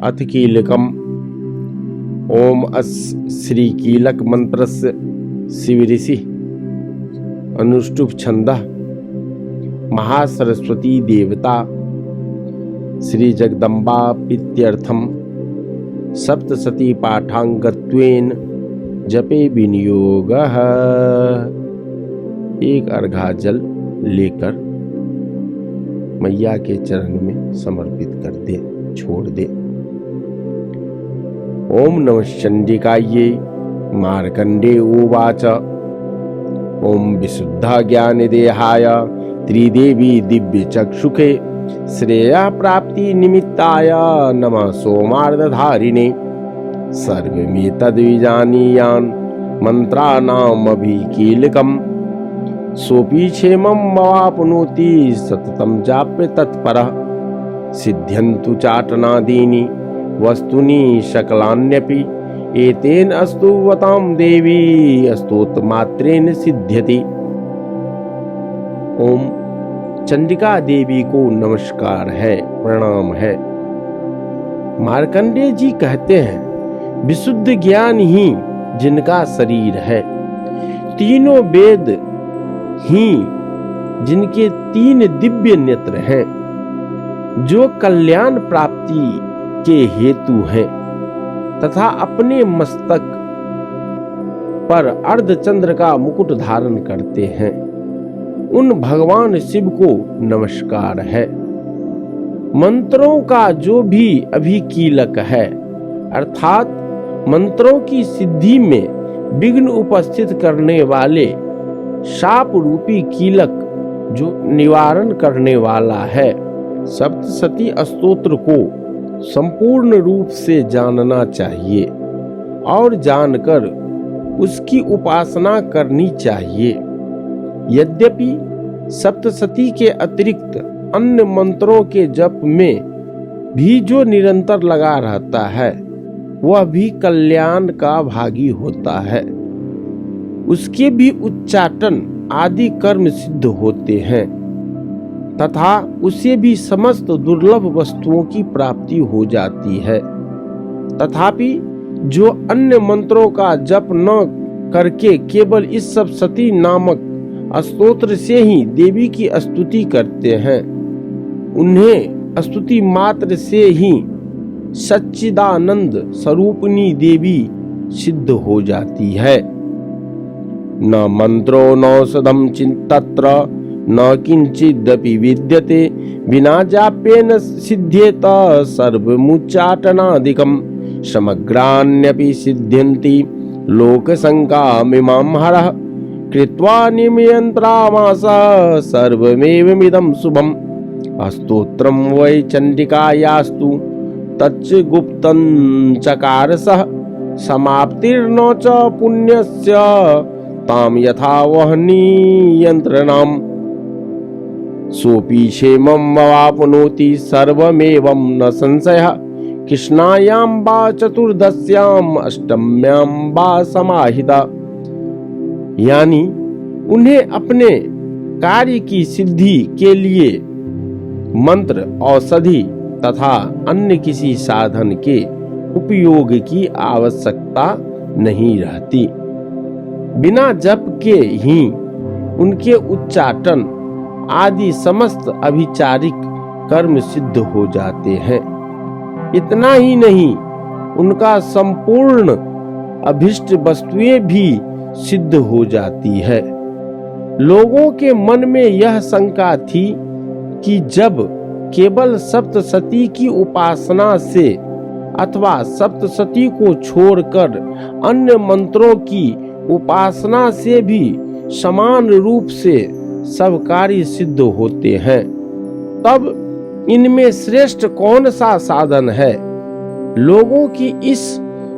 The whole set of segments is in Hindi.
अथ कीलकम्। ओम अस् श्री कीलक मंत्रस्य शिवऋषि अनुष्टुप छंदः महासरस्वती देवता श्री जगदम्बा प्रीत्यर्थम सप्तशती पाठांगत्वेन जपे विनियोगः। एक अर्घा जल लेकर मैया के चरण में समर्पित कर दे, छोड़ दे। ओम नमः चंडिकायै। मार्कंडे उवाच ओम विशुद्ध ज्ञान देहाय त्रिदेवी दिव्य चक्षुखे श्रेया प्राप्ति निमित्ताय नमः सोमार्धधारिणे। सर्वमेतद्विजानीयान् मंत्राणामभिकीलकम् सोऽपि क्षेमं मवाप्नोति सततं जाप्य तत्परः। सिद्ध्यन्तु चाटनादीनि वस्तूनि सकलान्यपि एतेन स्तुवतां देवी स्तोत्रमात्रेण सिद्ध्यति। ओम चंडिका देवी को नमस्कार है, प्रणाम है। मार्कंडेय जी कहते हैं, विशुद्ध ज्ञान ही जिनका शरीर है, तीनों वेद ही जिनके तीन दिव्य नेत्र हैं, जो कल्याण प्राप्ति के हेतु हैं तथा अपने मस्तक पर अर्धचंद्र का मुकुट धारण करते हैं, उन भगवान शिव को नमस्कार है। मंत्रों का जो भी अभिकीलक है, अर्थात मंत्रों की सिद्धि में विघ्न उपस्थित करने वाले शाप रूपी कीलक जो निवारण करने वाला है, सप्तशती स्तोत्र को संपूर्ण रूप से जानना चाहिए और जानकर उसकी उपासना करनी चाहिए। यद्यपि सप्तशती के अतिरिक्त अन्य मंत्रों के जप में भी जो निरंतर लगा रहता है, वह भी कल्याण का भागी होता है। उसके भी उच्चाटन आदि कर्म सिद्ध होते हैं तथा उसे भी समस्त दुर्लभ वस्तुओं की प्राप्ति हो जाती है। तथापि जो अन्य मंत्रों का जप न करके केवल इस सप्तशती नामक स्तोत्र से ही देवी की स्तुति करते हैं, उन्हें स्तुति मात्र से ही सच्चिदानंद स्वरूपिणी देवी सिद्ध हो जाती है। न मंत्रो नौषधम तत्र न किंचिदपि विद्यते बिना जाप्येन सिद्ध्येत सर्वमुच्चाटनादिकम्। समग्राण्यपि सिद्ध्यन्ति लोकशङ्कामिमां हरः कृत्वा निमयन्त्रामास सर्वमेवमिदं शुभम्। स्तोत्रं वै चण्डिकायास्तु तच्च गुप्तं चकारसः समाप्तिर्न च पुण्यस्य तां यथा वह्नियन्त्रणाम्। सोऽपि क्षेमं मवाप्नोति सर्वमेवं न संशयः कृष्णायां वा चतुर्दश्यां अष्टम्यां वा समाहिता। यानी उन्हें अपने कार्य की सिद्धि के लिए मंत्र, औषधि तथा अन्य किसी साधन के उपयोग की आवश्यकता नहीं रहती। बिना जप के ही उनके उच्चाटन आदि समस्त अभिचारिक कर्म सिद्ध हो जाते हैं। इतना ही नहीं, उनका संपूर्ण अभिष्ट वस्तुएं भी सिद्ध हो जाती है। लोगों के मन में यह शंका थी कि जब केवल सप्तशती की उपासना से अथवा सप्तशती को छोड़कर अन्य मंत्रों की उपासना से भी समान रूप से सब कार्य सिद्ध होते हैं, तब इनमें श्रेष्ठ कौन सा साधन है? लोगों की इस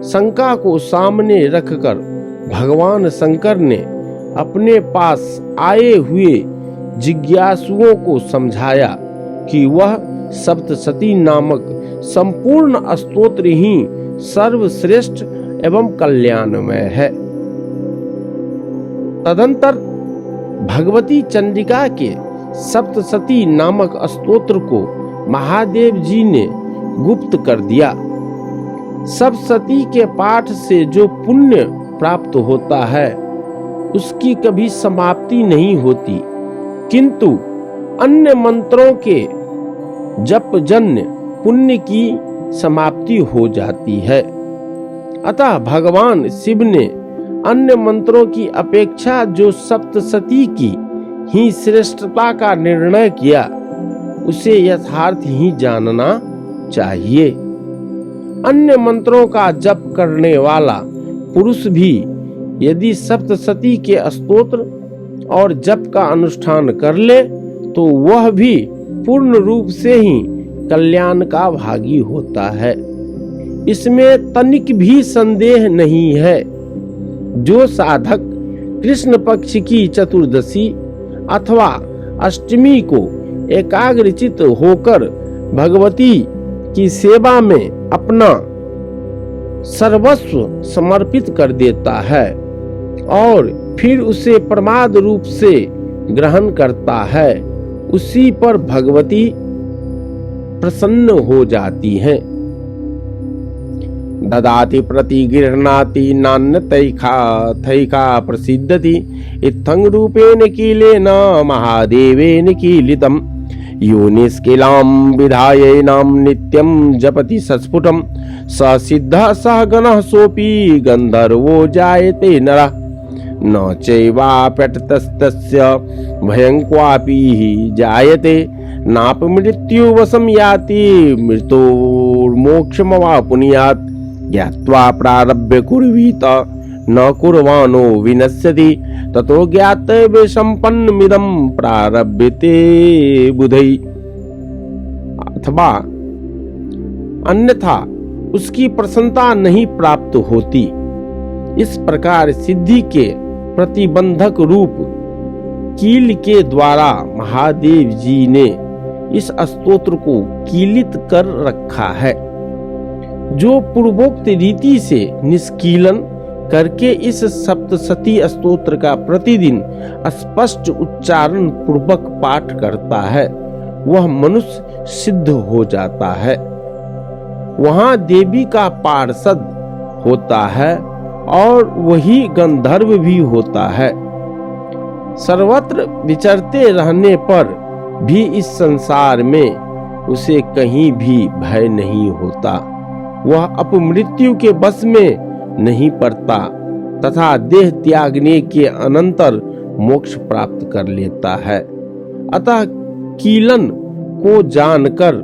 शंका को सामने रखकर भगवान शंकर ने अपने पास आए हुए जिज्ञासुओं को समझाया कि वह सप्तशती नामक संपूर्ण स्तोत्र ही सर्वश्रेष्ठ एवं कल्याणमय है। तदंतर भगवती चंडिका के सप्तशती नामक स्तोत्र को महादेव जी ने गुप्त कर दिया सप्तशती के पाठ से जो पुण्य प्राप्त होता है उसकी कभी समाप्ति नहीं होती, किंतु अन्य मंत्रों के जप जन्य पुण्य की समाप्ति हो जाती है। अतः भगवान शिव ने अन्य मंत्रों की अपेक्षा जो सप्तशती की ही श्रेष्ठता का निर्णय किया उसे यथार्थ ही जानना चाहिए। अन्य मंत्रों का जप करने वाला पुरुष भी यदि सप्तशती के स्तोत्र और जप का अनुष्ठान कर ले तो वह भी पूर्ण रूप से ही कल्याण का भागी होता है, इसमें तनिक भी संदेह नहीं है। जो साधक कृष्ण पक्ष की चतुर्दशी अथवा अष्टमी को एकाग्रचित होकर भगवती की सेवा में अपना सर्वस्व समर्पित कर देता है और फिर उसे प्रमाद रूप से ग्रहण करता है, उसी पर भगवती प्रसन्न हो जाती हैं। ददाति प्रतिगृह्णाति नान्यतैखा थैखा प्रसिद्धति इत्थं रूपेण कीलेन महादेवेन कीलितम् योनिस्किलां विधायैनां नित्यं जपति सस्फुटं स सिद्धः सः गणः सोऽपि गन्धर्वो जायते नरः न चैवाप्यतस्तस्य भयं क्वापि जायते नापमृत्युवशं याति मृत्योर्मोक्षमवाप्नुयात् ज्ञात्वा प्रारभ्य कुर्वीत न कुर्वाणो विनश्यति ततो ज्ञातव्य संपन्नमिदं प्रारभ्यते बुधै। अथवा अन्यथा उसकी प्रसन्नता नहीं प्राप्त होती। इस प्रकार सिद्धि के प्रतिबंधक रूप कील के द्वारा महादेव जी ने इस स्तोत्र को कीलित कर रखा है। जो पूर्वोक्त रीति से निष्कीलन करके इस सप्तशती स्तोत्र का प्रतिदिन स्पष्ट उच्चारण पूर्वक पाठ करता है वह मनुष्य सिद्ध हो जाता है। वहां देवी का पार्षद होता है और वही गंधर्व भी होता है। सर्वत्र विचरते रहने पर भी इस संसार में उसे कहीं भी भय नहीं होता। वह अपमृत्यु के बस में नहीं पड़ता तथा देह त्यागने के अनंतर मोक्ष प्राप्त कर लेता है। अतः कीलन को जानकर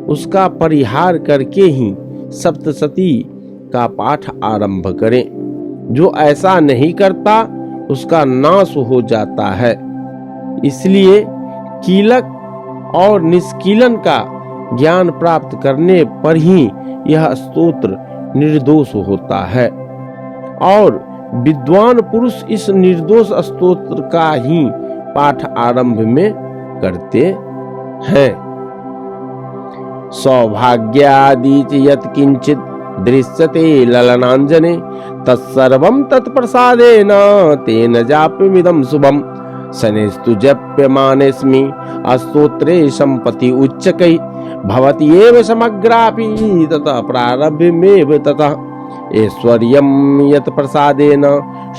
उसका परिहार करके ही सप्तशती का पाठ आरंभ करें। जो ऐसा नहीं करता उसका नाश हो जाता है। इसलिए कीलक और निष्कीलन का ज्ञान प्राप्त करने पर ही यह स्तोत्र निर्दोष होता है और विद्वान पुरुष इस निर्दोष स्तोत्र का ही पाठ आरंभ में करते हैं। सौभाग्यादि यत् किंचित दृश्यते ललनांजने तत्सर्वं तत्प्रसादेन तेन जाप्यमिदं शुभम् शनेस्तु जप्यमानेऽस्मि स्तोत्रे संपत्ति उच्चकै भवति एव समग्रापि ततः प्रारभ्यमेव ततः ऐश्वर्यं यत् प्रसादेन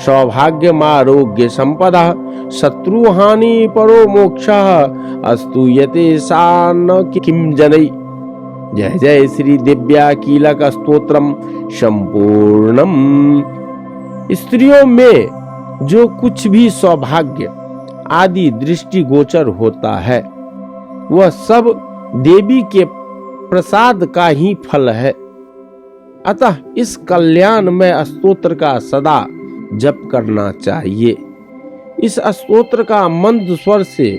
सौभाग्यमारोग्य संपदा शत्रुहानि परो मोक्षः अस्तु यतेषा न किं जनै। जय जय श्री दिव्या कीलक स्तोत्रम संपूर्णम। स्त्रियों में जो कुछ भी सौभाग्य आदि दृष्टि गोचर होता है वह सब देवी के प्रसाद का ही फल है। अतः इस कल्याणमय स्तोत्र का सदा जप करना चाहिए। इस स्तोत्र का मंद स्वर से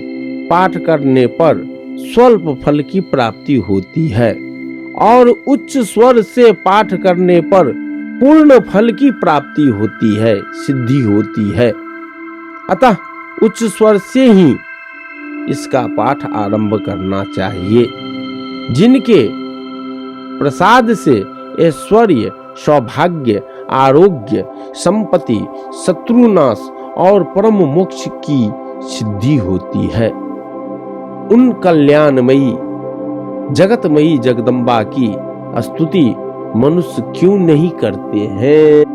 पाठ करने पर स्वल्प फल की प्राप्ति होती है और उच्च स्वर से पाठ करने पर पूर्ण फल की प्राप्ति होती है, सिद्धि होती है। अतः उच्च स्वर से ही इसका पाठ आरंभ करना चाहिए। जिनके प्रसाद से ऐश्वर्य, सौभाग्य, आरोग्य, संपत्ति, शत्रुनाश और परम मोक्ष की सिद्धि होती है, उन कल्याणमयी जगतमयी जगदम्बा की स्तुति मनुष्य क्यों नहीं करते हैं।